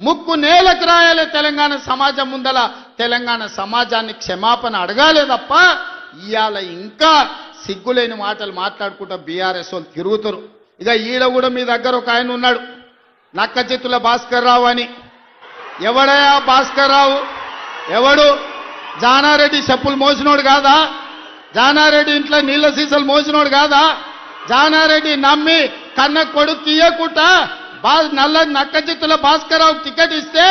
ముక్కు నేలకు రాయాలి తెలంగాణ సమాజం ముందల తెలంగాణ సమాజాన్ని క్షమాపణ అడగాలి తప్ప ఇవాళ ఇంకా సిగ్గులేని మాటలు మాట్లాడుకుంటూ బీఆర్ఎస్ వాళ్ళు తిరుగుతారు. ఇక ఈడ కూడా మీ దగ్గర ఒక ఆయన ఉన్నాడు నక్క చిత్తుల భాస్కర్ రావు అని. ఎవడయా భాస్కర్ రావు? ఎవడు? జానారెడ్డి చెప్పులు మోసినోడు కాదా? జానారెడ్డి ఇంట్లో నీళ్ళ సీసాలు మోసినోడు కాదా? జానారెడ్డి నమ్మి కన్న కొడుకు ఇయ్యకుండా నల్ల నక్క చిత్తుల భాస్కర్ రావు టికెట్ ఇస్తే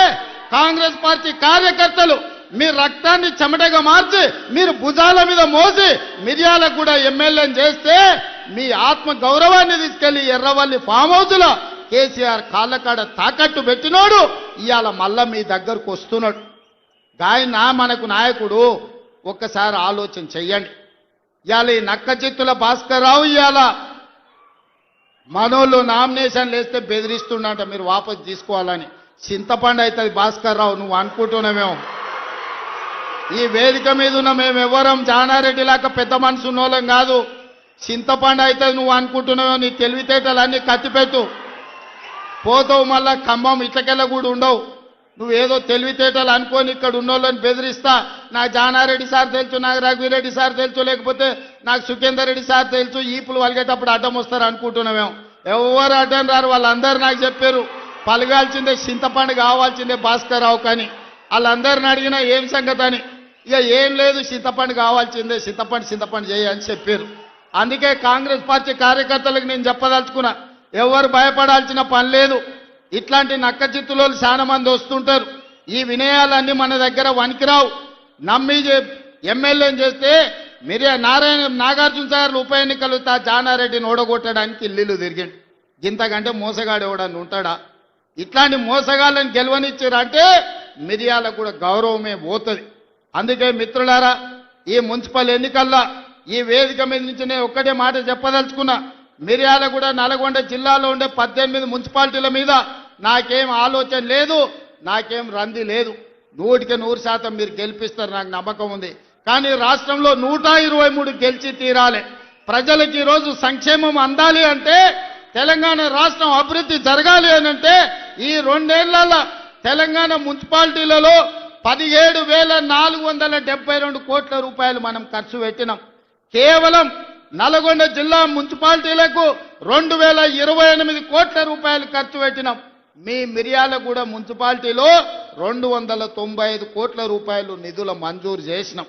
కాంగ్రెస్ పార్టీ కార్యకర్తలు మీ రక్తాన్ని చెమటగా మార్చి మీరు భుజాల మీద మోసి మిర్యాలకు కూడా ఎమ్మెల్యేని చేస్తే మీ ఆత్మ గౌరవాన్ని తీసుకెళ్లి ఎర్రవల్లి ఫామ్ హౌస్ లో కేసీఆర్ కాళ్ళకాడ తాకట్టు పెట్టినోడు ఇవాళ మళ్ళా మీ దగ్గరకు వస్తున్నాడు. గాయన మనకు నాయకుడు. ఒక్కసారి ఆలోచన చెయ్యండి. ఇవాళ ఈ నక్క చిత్తుల భాస్కర్ రావు ఇవాళ మనోళ్ళు నామినేషన్లు వేస్తే బెదిరిస్తున్నట మీరు వాపసు తీసుకోవాలని. చింతపండు అవుతుంది భాస్కర్ రావు, నువ్వు అనుకుంటున్నామేమో. ఈ వేదిక మీద ఉన్న మేము ఎవరం జానారెడ్డి లాగా పెద్ద మనసు ఉన్నోళ్ళం కాదు. చింతపండు అవుతుంది నువ్వు అనుకుంటున్నామో. నీ తెలివితేటలన్నీ కత్తిపెట్టు, పోతావు మళ్ళా ఖమ్మం ఇట్లకెళ్ళ కూడా ఉండవు. నువ్వేదో తెలివితేటలు అనుకొని ఇక్కడ ఉన్నోళ్ళని బెదిరిస్తా. నాకు జానారెడ్డి సార్ తెలుసు, నాకు రఘువీరెడ్డి సార్ తెలుసు, లేకపోతే నాకు సుఖేందర్ రెడ్డి సార్ తెలుసు, ఈపులు వలిగేటప్పుడు అడ్డం వస్తారు అనుకుంటున్నామేమో. ఎవరు అడ్డం రారు. వాళ్ళందరూ నాకు చెప్పారు పలగాల్సిందే చింతపండు కావాల్సిందే భాస్కర్ రావు కానీ. వాళ్ళందరిని అడిగినా ఏం సంగతి అని. ఇక ఏం లేదు చింతపండు కావాల్సిందే, చింతపండు చేయని చెప్పారు. అందుకే కాంగ్రెస్ పార్టీ కార్యకర్తలకు నేను చెప్పదలుచుకున్నా, ఎవరు భయపడాల్సిన పని లేదు. ఇట్లాంటి నక్క చిత్తులో చాలా మంది వస్తుంటారు. ఈ వినయాలన్నీ మన దగ్గర వనికిరావు. నమ్మి ఎమ్మెల్యేని చేస్తే నాగార్జున సాగర్ ఉప ఎన్నికలు జానారెడ్డిని ఓడగొట్టడానికి ఇల్లు తిరిగిండు. ఇంతకంటే మోసగాడు ఎవడని ఉంటాడా? ఇట్లాంటి మోసగాళ్ళని గెలవనిచ్చారంటే మిర్యాలకు కూడా గౌరవమే పోతుంది. అందుకే మిత్రులారా, ఈ మున్సిపల్ ఎన్నికల్లో ఈ వేదిక మీద నుంచి నేను ఒక్కటే మాట చెప్పదలుచుకున్నా. మిర్యాలగూడ నల్గొండ జిల్లాలో ఉండే 18 మున్సిపాలిటీల మీద నాకేం ఆలోచన లేదు, నాకేం రంది లేదు. 100% మీరు గెలిపిస్తారు, నాకు నమ్మకం ఉంది. కానీ రాష్ట్రంలో 123 గెలిచి తీరాలి. ప్రజలకు ఈరోజు సంక్షేమం అందాలి అంటే, తెలంగాణ రాష్ట్రం అభివృద్ధి జరగాలి అని అంటే ఈ 2 ఏళ్లలో తెలంగాణ మున్సిపాలిటీలలో 17,472 కోట్ల రూపాయలు మనం ఖర్చు పెట్టినాం. కేవలం నల్గొండ జిల్లా మున్సిపాలిటీలకు 2,028 కోట్ల రూపాయలు ఖర్చు పెట్టినాం. మీ మిర్యాలగూడ మున్సిపాలిటీలో 295 కోట్ల రూపాయలు నిధుల మంజూరు చేసినాం.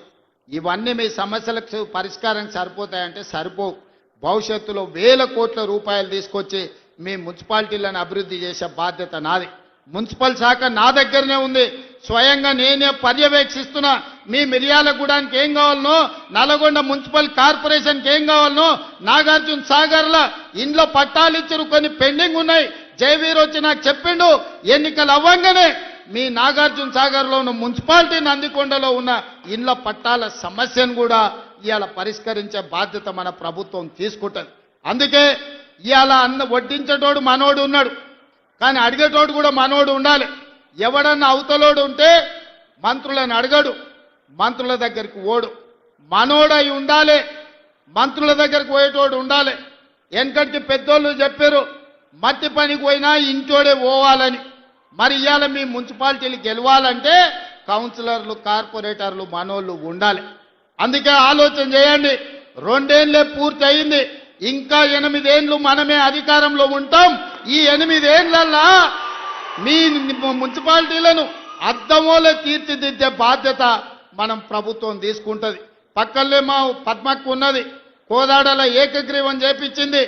ఇవన్నీ మీ సమస్యలకు పరిష్కారం సరిపోతాయంటే సరిపోవు. భవిష్యత్తులో 1000 కోట్ల రూపాయలు తీసుకొచ్చి మీ మున్సిపాలిటీలను అభివృద్ధి చేసే బాధ్యత నాది. మున్సిపల్ శాఖ నా దగ్గరనే ఉంది. స్వయంగా నేనే పర్యవేక్షిస్తున్నా. మీ మిర్యాలగూడానికి ఏం కావాలనో, నల్గొండ మున్సిపల్ కార్పొరేషన్కి ఏం కావాలనో, నాగార్జున సాగర్ల ఇండ్ల పట్టాలు ఇచ్చారు, కొన్ని పెండింగ్ ఉన్నాయి. జయవీర్ వచ్చి నాకు చెప్పిండు, ఎన్నికలు అవ్వంగానే మీ నాగార్జున సాగర్లో ఉన్న మున్సిపాలిటీ నందికొండలో ఉన్న ఇండ్ల పట్టాల సమస్యను కూడా ఇవాళ పరిష్కరించే బాధ్యత మన ప్రభుత్వం తీసుకుంటుంది. అందుకే ఇవాళ వడ్డించేటోడు మనోడు ఉన్నాడు, కానీ అడిగేటోడు కూడా మనోడు ఉండాలి. ఎవడన్నా అవతలోడు ఉంటే మంత్రులను అడగడు, మంత్రుల దగ్గరికి ఓడు. మనోడై ఉండాలి, మంత్రుల దగ్గరికి పోయేటోడు ఉండాలి. వెనకటికి పెద్దోళ్ళు చెప్పారు, మట్టి పనికి పోయినా ఇంటోడే పోవాలని. మరి ఇవాళ మీ మున్సిపాలిటీలు గెలవాలంటే కౌన్సిలర్లు, కార్పొరేటర్లు మనోళ్ళు ఉండాలి. అందుకే ఆలోచన చేయండి. 2 ఏళ్లే పూర్తి అయింది, ఇంకా 8 ఏళ్ళు మనమే అధికారంలో ఉంటాం. ఈ 8 ఏళ్లల్లా మీ మున్సిపాలిటీలను అద్దమోలే తీర్చిదిద్దే బాధ్యత మనం ప్రభుత్వం తీసుకుంటుంది. పక్కనే మా పద్మకు ఉన్నది, కోదాడల ఏకగ్రీవం చేపించింది.